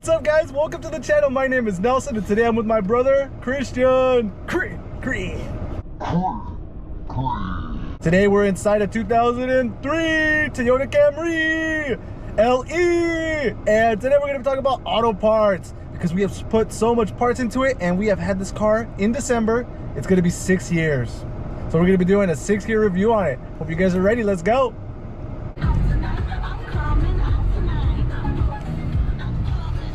What's up, guys? Welcome to the channel. My name is Nelson, and today I'm with my brother Christian. Today we're inside a 2003 Toyota Camry LE, and today we're going to be talking about auto parts because we have put so much parts into it, and we have had this car in December. It's going to be 6 years, so we're going to be doing a 6-year review on it. Hope you guys are ready. Let's go.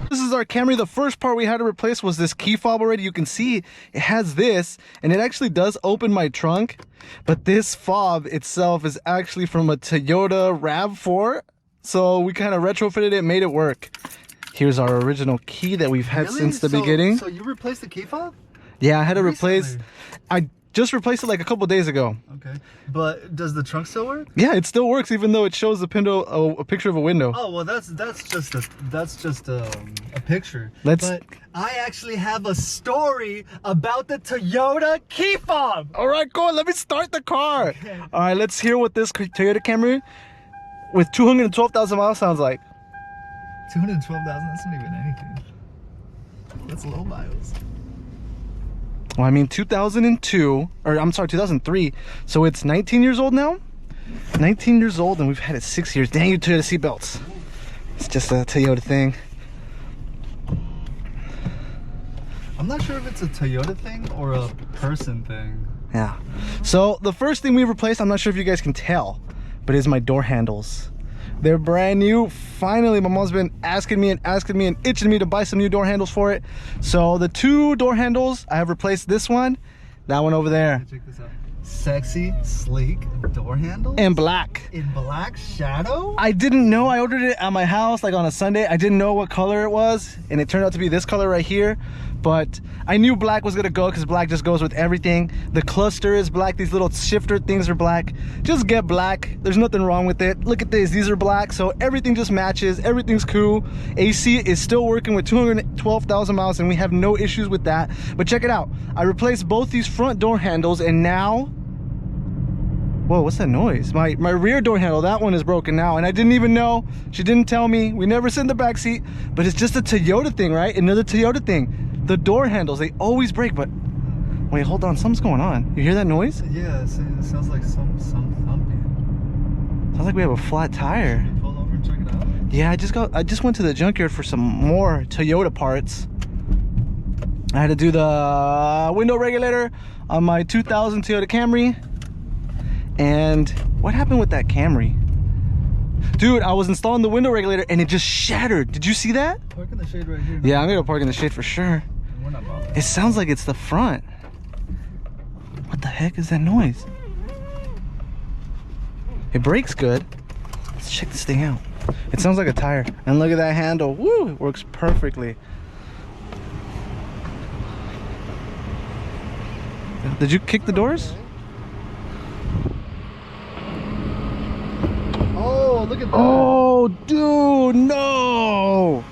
This is our Camry. The first part we had to replace was this key fob already. You can see it has this, and it actually does open my trunk, but this fob itself is actually from a Toyota RAV4, so we kind of retrofitted it, made it work. Here's our original key that we've had since the beginning. So you replaced the key fob? Yeah, I had to replace. I just replaced it like a couple days ago. Okay, but does the trunk still work? Yeah, it still works, even though it shows a picture of a window. Oh well, that's just a picture. But I actually have a story about the Toyota key fob. All right, go on. Let me start the car. Okay. All right, let's hear what this Toyota Camry with 212,000 miles sounds like. 212,000. That's not even anything. That's low miles. Well, I mean 2002, or I'm sorry, 2003. So it's 19 years old now. 19 years old, and we've had it 6 years. Dang you, Toyota seatbelts. It's just a Toyota thing. I'm not sure if it's a Toyota thing or a person thing. Yeah. So the first thing we replaced, I'm not sure if you guys can tell, but is my door handles. They're brand new. Finally, my mom's been asking me and itching me to buy some new door handles for it. So the two door handles, I have replaced this one, that one over there. Check this out. Sexy, sleek door handle. In black. In black shadow? I didn't know. I ordered it at my house like on a Sunday. I didn't know what color it was, and it turned out to be this color right here. But I knew black was gonna go because black just goes with everything. The cluster is black. These little shifter things are black. Just get black. There's nothing wrong with it. Look at this. These are black, so everything just matches. Everything's cool. AC is still working with 212,000 miles, and we have no issues with that. But check it out. I replaced both these front door handles, and now, whoa, what's that noise? My rear door handle, that one is broken now, and I didn't even know. She didn't tell me. We never sit in the back seat, but it's just a Toyota thing, right? Another Toyota thing. The door handles, they always break. But wait, hold on, something's going on. You hear that noise? Yeah, it sounds like some thumping. Sounds like we have a flat tire. Can you pull over and check it out? Yeah, I just went to the junkyard for some more Toyota parts. I had to do the window regulator on my 2000 Toyota Camry. And what happened with that Camry? Dude, I was installing the window regulator and it just shattered. Did you see that? Park in the shade right here. Yeah, I'm gonna go park in the shade for sure. We're not bothered. It sounds like it's the front. What the heck is that noise? It brakes good. Let's check this thing out. It sounds like a tire. And look at that handle. Woo, it works perfectly. Did you kick the doors? Oh, look at that. Oh, dude, no.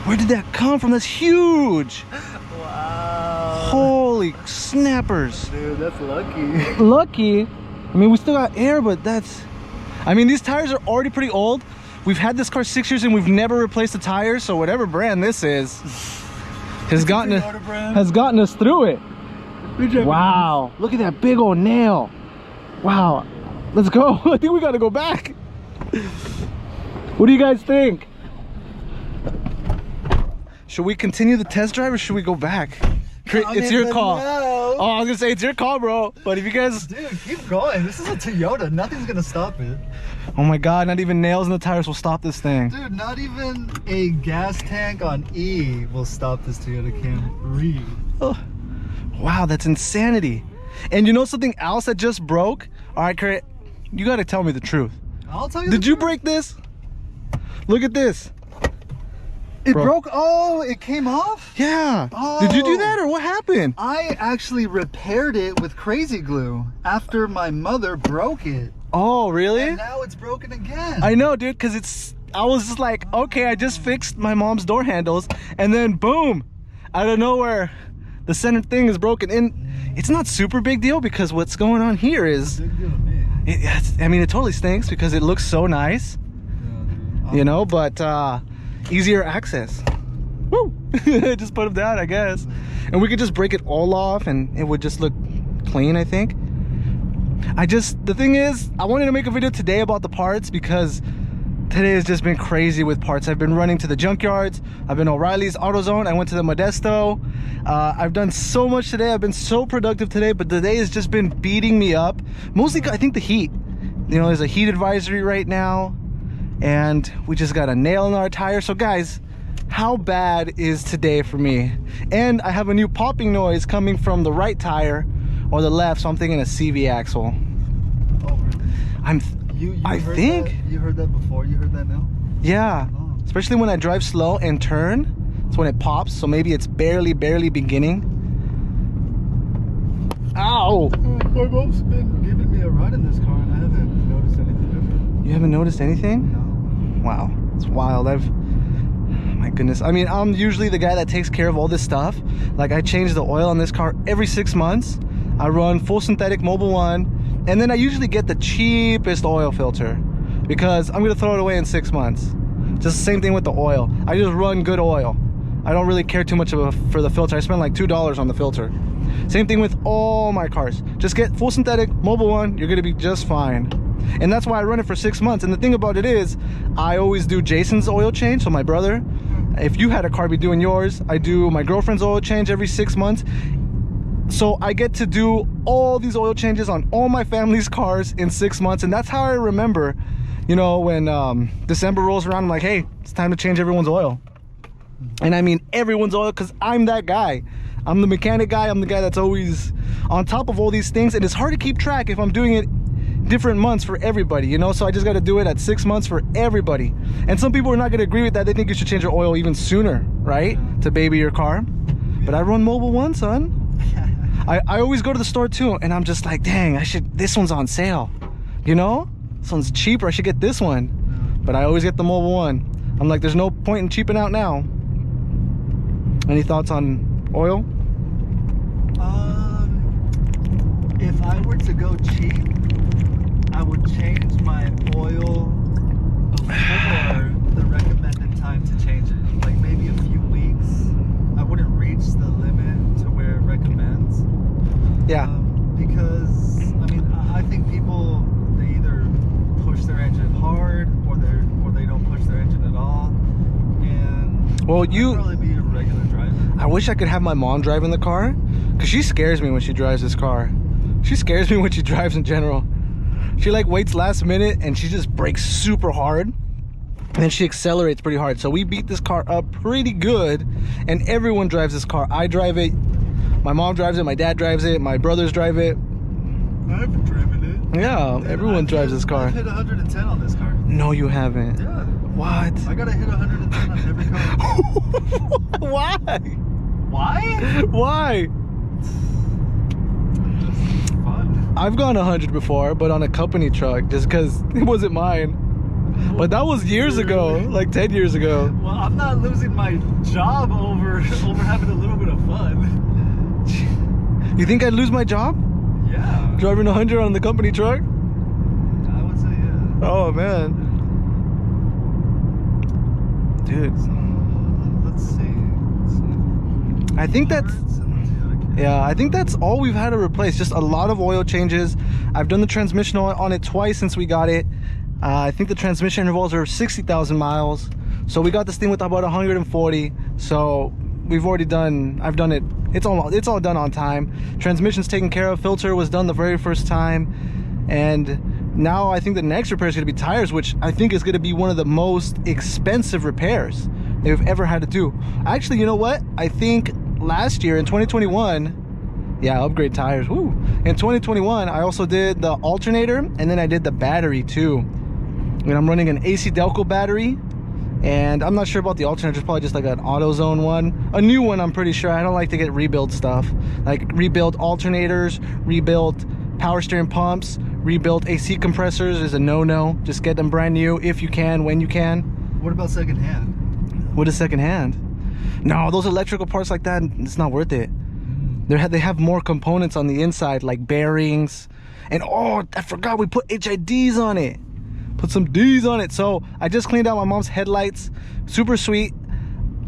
Where did that come from? That's huge. Wow. Holy snappers. Dude, that's lucky. Lucky? I mean, we still got air, but that's... I mean, these tires are already pretty old. We've had this car 6 years and we've never replaced the tires, so whatever brand this is has gotten us through it. Wow, look at that big old nail. Wow, let's go. I think we gotta go back. What do you guys think? Should we continue the test drive or should we go back? It's your call. Oh, I was gonna say it's your call, bro. But if you guys... Dude, keep going. This is a Toyota. Nothing's gonna stop it. Oh my God, not even nails in the tires will stop this thing. Dude, not even a gas tank on E will stop this Toyota Camry. Oh, wow, that's insanity. And you know something else that just broke? All right, Kurt, you gotta tell me the truth. I'll tell you. Did you break this? Look at this. It broke. Oh, it came off? Yeah. Oh. Did you do that or what happened? I actually repaired it with crazy glue after my mother broke it. Oh, really? And now it's broken again. I know, dude, because I was just like, okay, I just fixed my mom's door handles, and then boom, out of nowhere, the center thing is broken. And it's not super big deal because what's going on here is, Big deal to me. I mean, it totally stinks because it looks so nice, Yeah, you know, but easier access. Woo! Just put them down, I guess. And we could just break it all off and it would just look clean, I think. The thing is, I wanted to make a video today about the parts because today has just been crazy with parts. I've been running to the junkyards. I've been O'Reilly's, AutoZone. I went to the Modesto. I've done so much today. I've been so productive today, but today has just been beating me up. Mostly, I think the heat. You know, there's a heat advisory right now, and we just got a nail in our tire. So guys, how bad is today for me? And I have a new popping noise coming from the right tire or the left, so I'm thinking a CV axle. Oh, really? I think you heard that before. You heard that now? Yeah. Oh. Especially when I drive slow and turn, that's when it pops. So maybe it's barely beginning. Ow! My mom's been giving me a ride in this car, and I haven't noticed anything different. You haven't noticed anything? No. Wow, it's wild. My goodness. I mean, I'm usually the guy that takes care of all this stuff. Like, I change the oil on this car every 6 months. I run full synthetic Mobil 1, and then I usually get the cheapest oil filter because I'm gonna throw it away in 6 months. Just the same thing with the oil. I just run good oil. I don't really care too much for the filter. I spend like $2 on the filter. Same thing with all my cars. Just get full synthetic Mobil 1, you're gonna be just fine. And that's why I run it for 6 months. And the thing about it is, I always do Jason's oil change, so my brother. If you had a car, be doing yours. I do my girlfriend's oil change every 6 months. So I get to do all these oil changes on all my family's cars in 6 months. And that's how I remember, you know, when December rolls around, I'm like, hey, it's time to change everyone's oil. And I mean everyone's oil, because I'm that guy. I'm the mechanic guy. I'm the guy that's always on top of all these things. And it's hard to keep track if I'm doing it different months for everybody, you know. So I just got to do it at 6 months for everybody. And some people are not going to agree with that. They think you should change your oil even sooner, right, to baby your car. But I run Mobil 1, son. I always go to the store too, and I'm just like, dang, this one's on sale, you know, this one's cheaper, I should get this one. But I always get the Mobil 1. I'm like, there's no point in cheaping out now. Any thoughts on oil? If I were to go cheap, I would change my oil before the recommended time to change it. Like maybe a few weeks. I wouldn't reach the limit to where it recommends. Yeah. Because I mean, I think people, they either push their engine hard or they don't push their engine at all. And well, I'd probably be a regular driver. I wish I could have my mom drive in the car, because she scares me when she drives this car. She scares me when she drives in general. She like waits last minute and she just brakes super hard, and then she accelerates pretty hard. So we beat this car up pretty good, and everyone drives this car. I drive it, my mom drives it, my dad drives it, my brothers drive it. I've driven it. Yeah, everyone drives this car. I've hit 110 on this car. No, you haven't. Yeah. What? I gotta hit 110 on every car. Why? Why? Why? Fun. I've gone 100 before, but on a company truck, just because it wasn't mine. But that was years ago, like 10 years ago. Well, I'm not losing my job over having a little bit of fun. You think I'd lose my job? Yeah. Driving 100 on the company truck? I would say yeah. Oh, man. Dude. So, let's see. I think that's... Yeah, I think that's all we've had to replace. Just a lot of oil changes. I've done the transmission on it twice since we got it. I think the transmission intervals are 60,000 miles. So we got this thing with about 140. So we've already done, I've done it. It's all done on time. Transmission's taken care of. Filter was done the very first time. And now I think the next repair is going to be tires, which I think is going to be one of the most expensive repairs they've ever had to do. Actually, you know what? I think last year in 2021, yeah, upgrade tires. Woo. In 2021, I also did the alternator, and then I did the battery too. And I'm running an AC Delco battery, and I'm not sure about the alternator. It's probably just like an AutoZone one, a new one. I'm pretty sure. I don't like to get rebuild stuff, like rebuild alternators, rebuild power steering pumps, rebuild AC compressors is a no-no. Just get them brand new if you can, when you can. What about secondhand? What is secondhand? No, those electrical parts like that, it's not worth it. They have more components on the inside, like bearings. And oh, I forgot we put HIDs on it. Put some D's on it. So I just cleaned out my mom's headlights. Super sweet.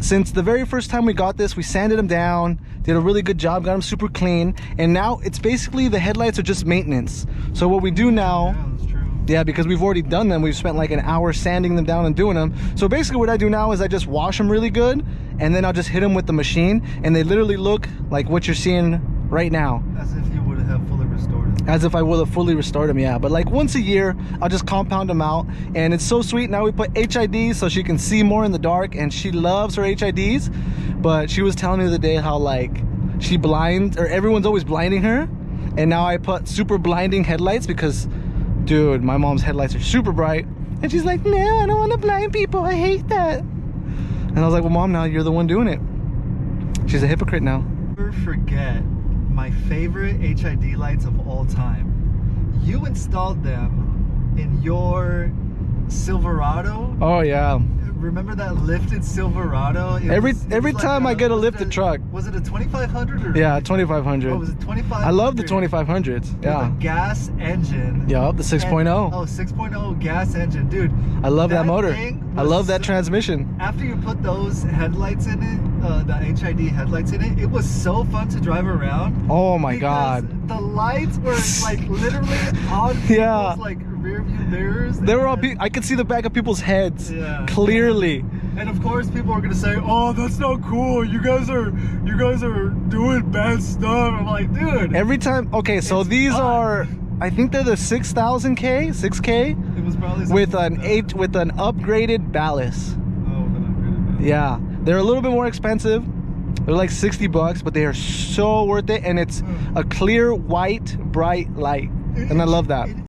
since the very first time we got this, we sanded them down, did a really good job, got them super clean, and now it's basically the headlights are just maintenance. So what we do now, Yeah, that's true. yeah, because we've already done them, we've spent like an hour sanding them down and doing them. So basically what I do now is I just wash them really good, and then I'll just hit them with the machine, and they literally look like what you're seeing right now. As if you would have fully restored it. As if I would have fully restored them, yeah. But like once a year, I'll just compound them out, and it's so sweet. Now we put HIDs so she can see more in the dark, and she loves her HIDs. But she was telling me the other day how like she blinds, or everyone's always blinding her, and now I put super blinding headlights because, dude, my mom's headlights are super bright, and she's like, no, I don't want to blind people, I hate that. And I was like, well, Mom, now you're the one doing it. She's a hypocrite now. Never forget my favorite HID lights of all time. You installed them in your Silverado. Oh yeah. Remember that lifted Silverado? Every time I get a lifted truck. Was it a 2500 or? Yeah, 2500. Oh, was it 2500? I love the 2500s. Yeah. With a gas engine. Yup, the 6.0. Oh, 6.0 gas engine, dude. I love that motor. thing I was love that so- transmission. After you put those headlights in it, the HID headlights in it, it was so fun to drive around. Oh my because God. The lights were like literally on Yeah. people's like rear view mirrors. They were all. and- I could see the back of people's heads Yeah. clearly. And of course, people are gonna say, "Oh, that's not cool. You guys are doing bad stuff." I'm like, dude. Every time. Okay, so It's these fun. are. I think they're the 6000K, 6K, It was probably with something an like that. with an upgraded ballast. Oh, then I'm good. Yeah, they're a little bit more expensive. They're like $60, but they are so worth it, and it's a clear white bright light, and I love that.